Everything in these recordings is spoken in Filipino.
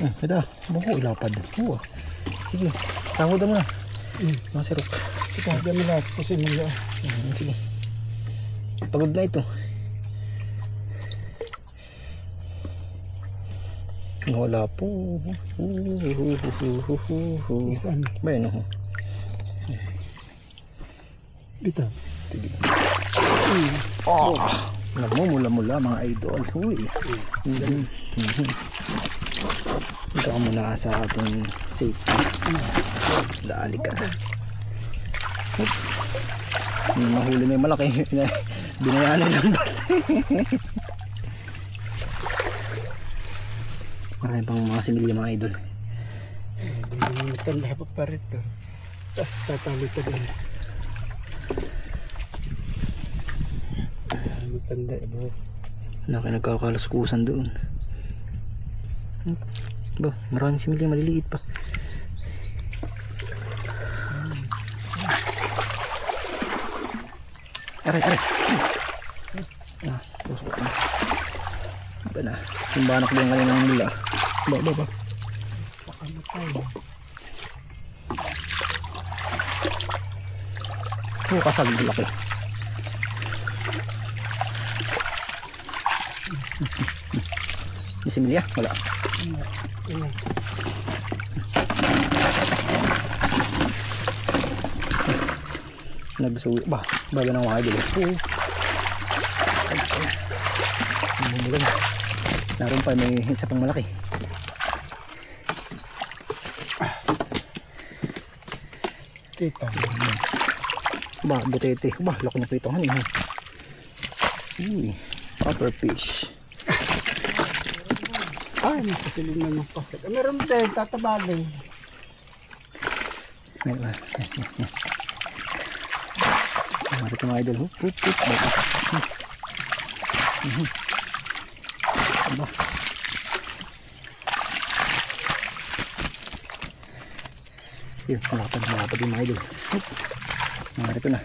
Ito, buko ilapad. Sige, sahod mo na. Masirok. Ito, dami lahat. Kasi nila. Sige. Pagod na ito. Wala po. Saan? Bayan ako. Ito. Sige. Namumula-mula mga idol. Ito ka muna sa ating safety. Daali ka. Mahuli na yung malaki. Binayanan lang ba? Marami pang mga similya mga idol. Matanda pa rito. Tapos tatali ka din. Matanda bro. Laki nagkakalaskusan doon. Ba, maraming similya maliliit pa. Aray. Tusok na. Ba na. Simbahan ako yung kanina ng mula. Ba. Pakamatay. Kasag laki. May similya? Wala. Nagsuwi ba? Baga ng mga idol. Naroon pa may isa pang malaki. Kita. Ba, butete. Ba, laki na pritohan eh. Upper fish. Ay, nakasilin na ng pasag. Meron din, tatabali. Meron ba? Marito mga idol. Hup. Aba. Yun, malapad yung mga idol. Hup. Marito na.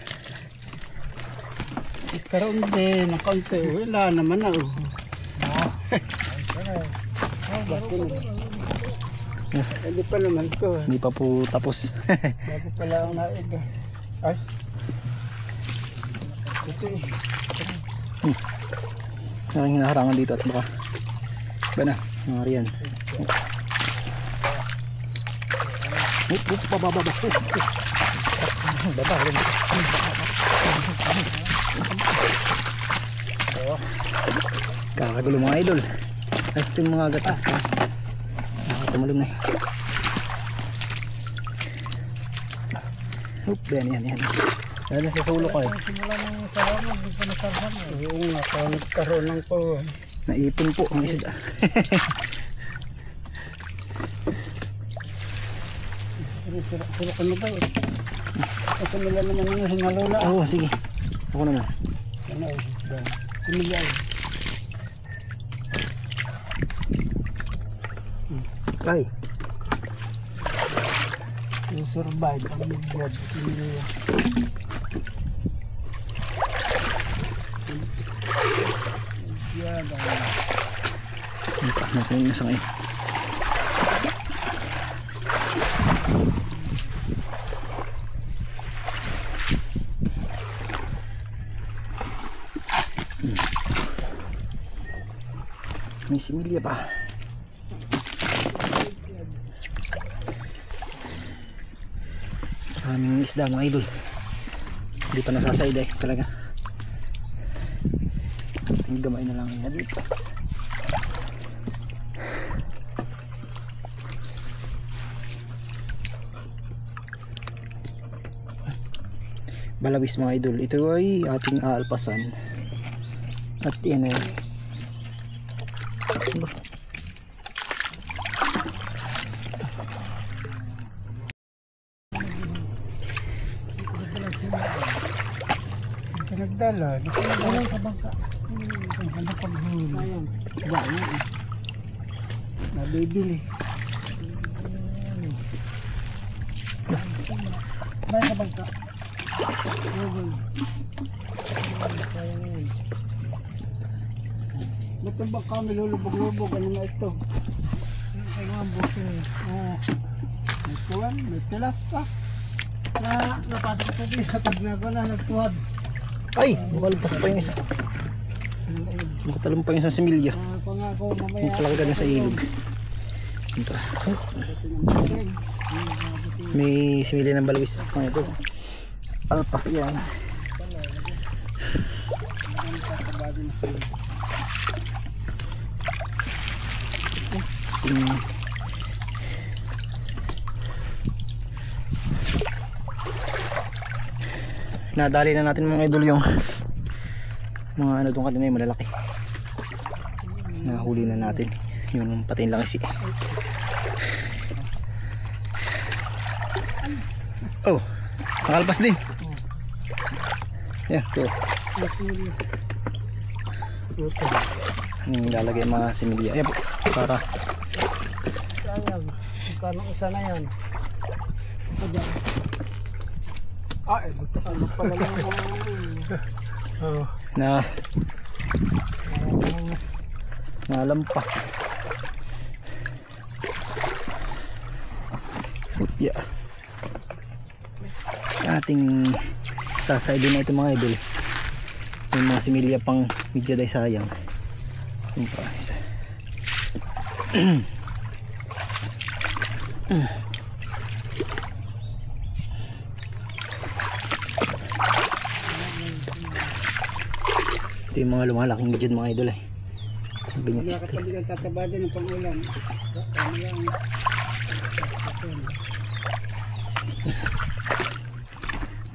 Karoon din, ng kaunti. Wala naman na. Hindi pa naman ko. Hindi pa po tapos. Bago pala ang naig. Ay. Ito eh. Aking hinaharangan dito at baka ba na, mga riyan. Baba. Kakagulo mga idol. Ay, ito yung mga gata. Nakatumalong na eh. Yan. Yan sa sulo ko eh. Simula ng sarama, hindi pa nasarhan eh. Oo nga, kaya nagkaroon ng po. Naipon po ang isda. Sira ko na ba eh. Kasi nila naman yung hingalula. Oo, sige. Ako naman. Ano eh, similya eh. Ay. Yung survive ang midyad. Similya. Nakunin na sa ngayon. May similya pa. Maraming isda mga idol. Hindi pa nasasaid eh talaga. Ang gamay na lang na dito. Balawis mga idol. Ito ay ating aalpasan. At yan ay Nagdala. Nagdala sa bangka. Ano paghuli? Sayang. Gaya eh. Nabibili. Bayan sa bangka. Ba't ang bangka may lulubog-lubog? Ano na ito? May tuwan, may tilas pa. Napasok ko pinatag na ako na nagtuwad. Ay, makalagpas pa yung isa. Makatalong pa yung isang similya. Pangako mamaya. Yung palaki na sa ilog. Ito. May similya ng balawis. Mga ito. Alpak yan. Nadali na natin mga idol yung mga ano doon kanina yung malalaki. Nahuli na natin yung patayin lang kasi. Oh, nakalpas din. Yeah, ito. Lalagay mga similya. Ayan po, para Sayang. Kano isa na yan. Ay, butas ano pala lang na nalampas. Yeah. Ating sasaydin na ito mga idol. Yung mga similya pang medyo day sayang. Yung pa isa. Ito yung mga lumalaking medyo mga idol eh. Hindi ka pwede kang tataba din ng pangulan. Ano lang.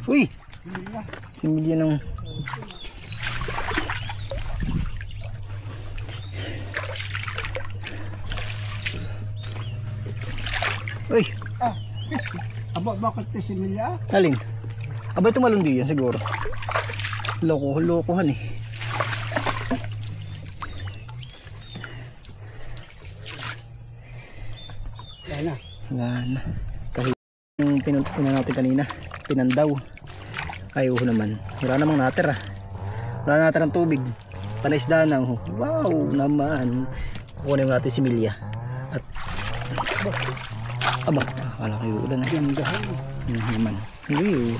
Uy! Similya ng uy! Aba, bakit ito similya? Alin? Aba ito malundi yan siguro. Lokohan eh. Yan na. Yan. Kahit yung pinunta natin kanina, pinandaw. Ay naman. Wala namang natir ah. Wala natir ang tubig. Panaisda na. Wow naman. Kukunin natin si Milya. At aba, akala kayo ulan na. Gandahan. Naman. Hindi.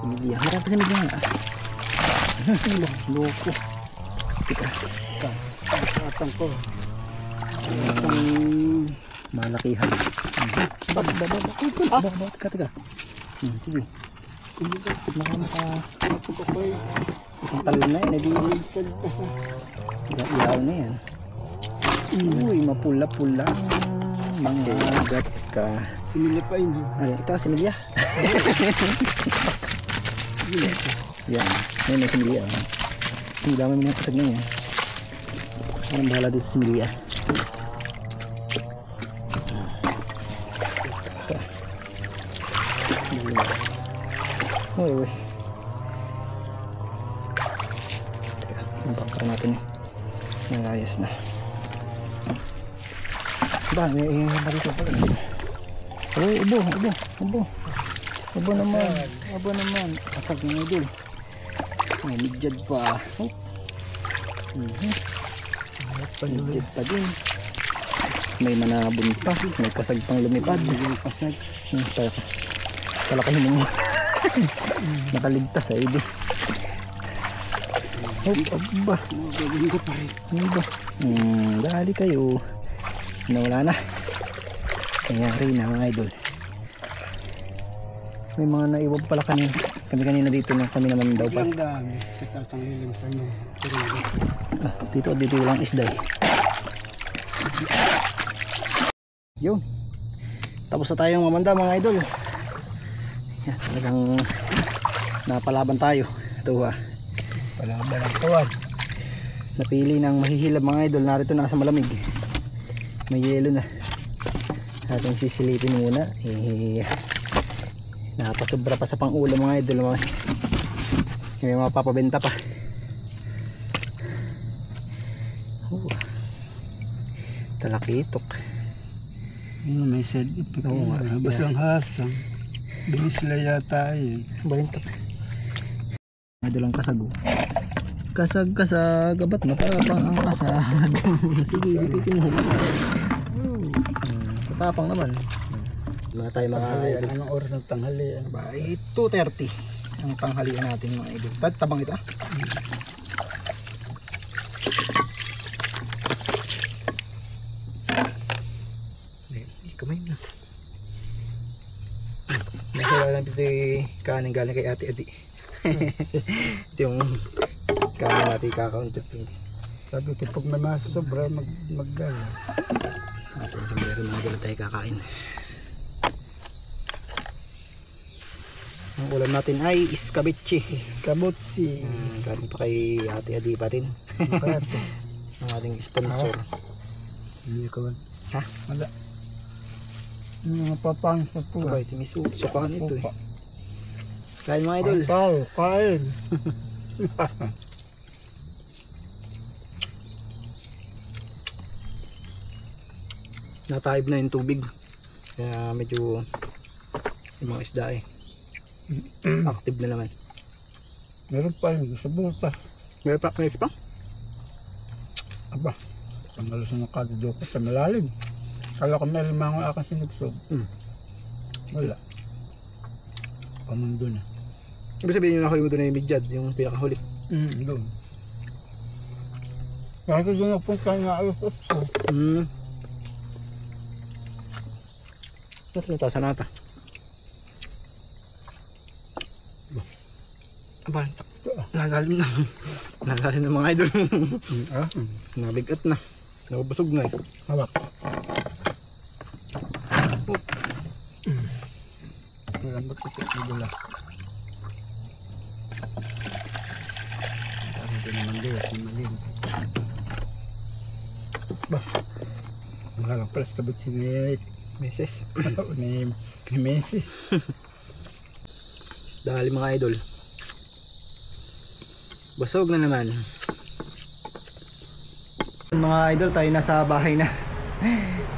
Milya. Harap ka sa Milya nga. Loko. Tika. Atang ko. Malakihan. Teka. Sige. Isang talon na yan. Ilaw na yan. Uy, mapula-pula. Mangagat ka. Similya pa yun. Ay, ito, similya. Yan. Yan yung similya. Ang dami mo na yung kasag na yan. Anong bahala dito sa similya. Uy. Teka, ang bangka natin eh. Nalayas na. Ba, may ihingan na dito pala. Uy, ubo naman. Kasag ng idol. May midyad pa. Midyad pa din. May manabon pa. May kasag pang lumipad. May kasag. Talakahin mo. Nakaligtas ay di. Aba. Magaganda pa rin. Aba. Dali kayo. Nawala na. Nangyari na mga idol. May mga naiwag pala kanina. Kami kanina dito na kami naman daw pa. Ang dami. Katatangilin sa inyo. Dito lang isda eh. Yun. Tapos na tayong mamanda mga idol. Yan, talagang napalaban tayo. Ito Palaban ang tuwad. napili ng mahihilab mga idol. Narito na sa malamig, may yelo na. Ating sisilipin muna napasobra pa sa pang ulam mga idol. May mga papabenta pa. Talakitok. May sad. Basang hasang. Bilis sila yata yun. Balintok. Idol ang kasag. Kasag-kasag, abat matapang ang kasag. Sige, sipitin mo. Matapang naman. Mga tayo mga idol. Anong oras ng tanghalian? Bye, 2:30 ang tanghalian natin mga idol. Tabang ito. Kamay na. Masaya lang ito yung kanin galing kay Ate Adi. Ito yung kanin natin kakauntot. Sabi ko pag may masobra mag-gala. Ito yung sombrero mga galit tayo kakain. Ang ulam natin ay iskabitsi. Iskabutsi. Galing pa kay Ate Adi pa rin. Ang ating sponsor. Hindi ko ba? Ha? Wala. Mga papang sa Ito puwa. ba? Ito may supahan ito eh. Kain mga idol. Kain. Natahib na yung tubig. Kaya medyo yung mga isda eh. Active na naman. Meron pa yun sa butas. May pa? Aba, panggalos na nakadado ko sa malalim. Kala ko may limango aking sinugsog. Wala. Pamundo na. Ibig sabihin yung nakahuli mo doon na yung bidyad, yung pinakahuli. Doon. Kasi doon na punta nga ayos ko. Tapos may tasa nata. Aba, nagalim na. Nagalim na mga idol. Nabigat na. Nabusog na eh. Hawak. Malambot ko sa dula. Dami ko naman din at malim. Bah, mahalang pala sa kabit si Meses. ni Meses. Dahil mga idol. Busog na naman. Mga idol, tayo nasa bahay na.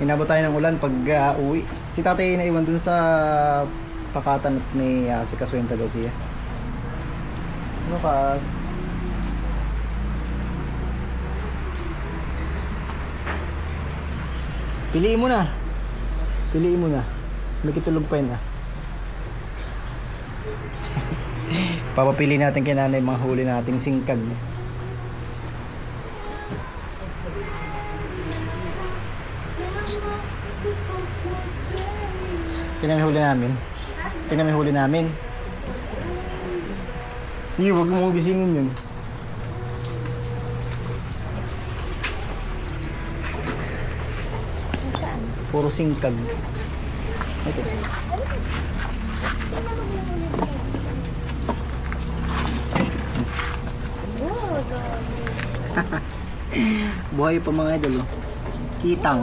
Inabot tayo ng ulan pag uwi. Si tatay naiwan dun sa pakatan at may si Kaswenta daw siya. Lukas. Piliin mo na. Piliin mo na. May kitulog pa yun ah. Papapili natin kay nanay mga huli nating singkag. Tingnan mo huli namin. Tingnan mo huli namin. Hindi, huwag mo gisingin yun. Puro singkag. Ito. Buhay pa mga idol. Kitang.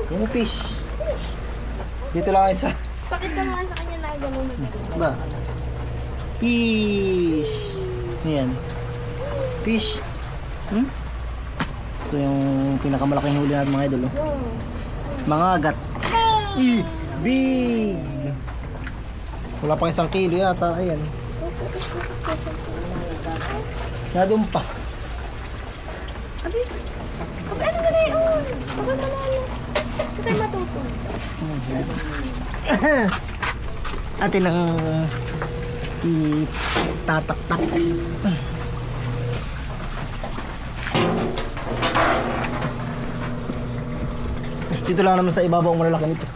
Yung fish. Dito lang kayo sa... Pakita mo nga sa kanya na gano'n na Ba? Fish. Ayan. Fish. Ito yung pinakamalaking huli natin mga idol. Mga agat. Big. Wala pang 1 kilo yata. Ayan. Nadun pa. Abi, ano ka na yun? Bakit na lang? Ito tayo matutong. Atin lang itataktak. Dito lang naman sa ibabaw ang malalaki nito.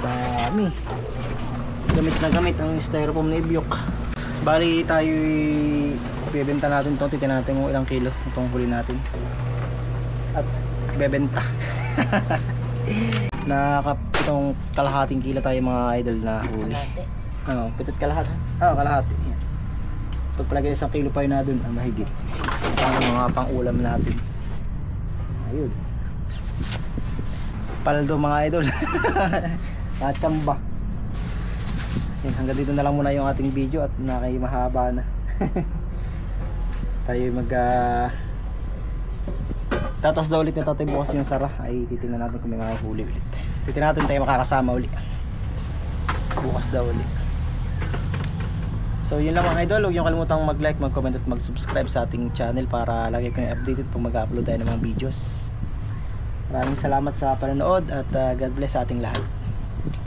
Dami. Gamit na gamit ang styrofoam na ibyok. Bali tayo bebenta natin ito. Titignan natin kung ilang kilo itong huli natin. At bebenta. Itong kalahating kilo tayo mga idol na huli. Oo, pitot kalahati. Kalahati. Yan. Pagpalagay 1 kilo pa yun na dun, mahigit. Ang mga pang-ulam natin. Ayun. Paldo mga idol. Kachamba. Hanggang dito na lang muna yung ating video at mahaba na. Tayo tatas daw ulit na tatay bukas yung sara. Ay titingnan natin kung may mga huli ulit. Titignan natin tayo makakasama uli. Bukas daw uli. So yun lang mga idol, huwag yung kalimutang mag-like, mag-comment at mag-subscribe sa ating channel para lagi kayong updated pag mag-upload tayo ng mga videos. Maraming salamat sa panonood at God bless sa ating lahat.